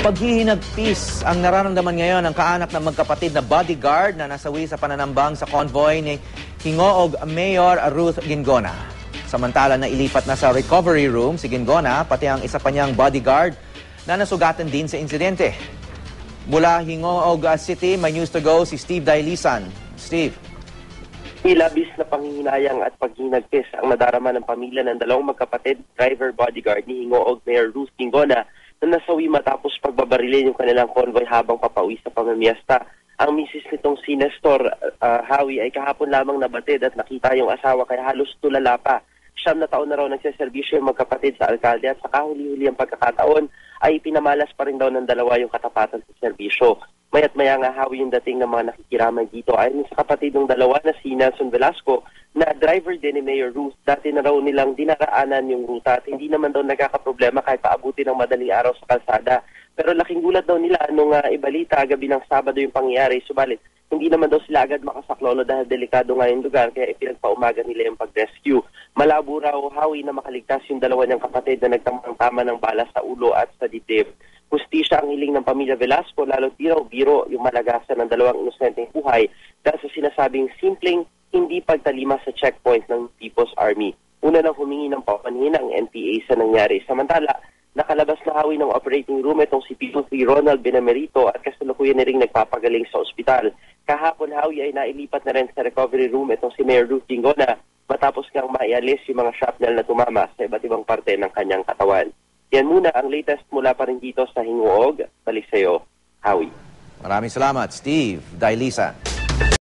Paghihinagpis ang nararamdaman ngayon ng kaanak ng magkapatid na bodyguard na nasawi sa pananambang sa convoy ni Hingoog Mayor Ruth Gingona. Samantala na ilipat na sa recovery room si Gingona, pati ang isa pa niyang bodyguard na nasugatan din sa insidente. Mula Hingoog City, may news to go si Steve Dailisan. Steve. Labis na panghihinayang at paghinagpis ang nadarama ng pamilya ng dalawang magkapatid driver bodyguard ni Hingoog Mayor Ruth Gingona na nasawi matapos pagbabarilin yung kanilang convoy habang papauwi sa pamimiesta. Ang misis nitong si Nestor Hawi ay kahapon lamang nabatid at nakita yung asawa kaya halos tulala pa. 9 na taon na raw nagseserbisyo yung magkapatid sa alkalde at sa kahuli-huli ang pagkakataon ay pinamalas pa rin daw ng dalawa yung katapatan sa serbisyo. Maya't maya nga Hawi yung dating ng mga nakikiramay dito. Ayon sa kapatid ng dalawa na si Nelson Velasco na driver din ni Mayor Ruth, dati na raw nilang dinaraanan yung ruta at hindi naman daw nagkakaproblema kahit paabuti ng madaling araw sa kalsada. Pero laking gulat daw nila nung ibalita gabi ng Sabado yung pangyayari. Subalit, hindi naman daw sila agad makasaklolo dahil delikado nga yung lugar kaya ipinagpaumaga nila yung pag-rescue. Malabo raw Hawi na makaligtas yung dalawa niyang kapatid na nagtamang-tama ng bala sa ulo at sa dibdib. Hustisya ang hiling ng pamilya Velasco, lalo biro yung malagasan ng dalawang inosenteng buhay dahil sa sinasabing simpleng hindi pagtalima sa checkpoint ng People's Army. Una nang humingi ng paumanhin ang NPA sa nangyari. Samantala, nakalabas na Hawi ng operating room itong si P3 Ronald Benamerito at kasalukuyan na rin nagpapagaling sa ospital. Kahapon Hawi ay nailipat na rin sa recovery room itong si Mayor Ruth Gingona matapos ngang maialis yung mga shrapnel na tumama sa iba't ibang parte ng kanyang katawan. Yan muna ang latest mula pa rin dito sa Hingoog. Balik sa'yo, Hawi. Maraming salamat, Steve Dailisan.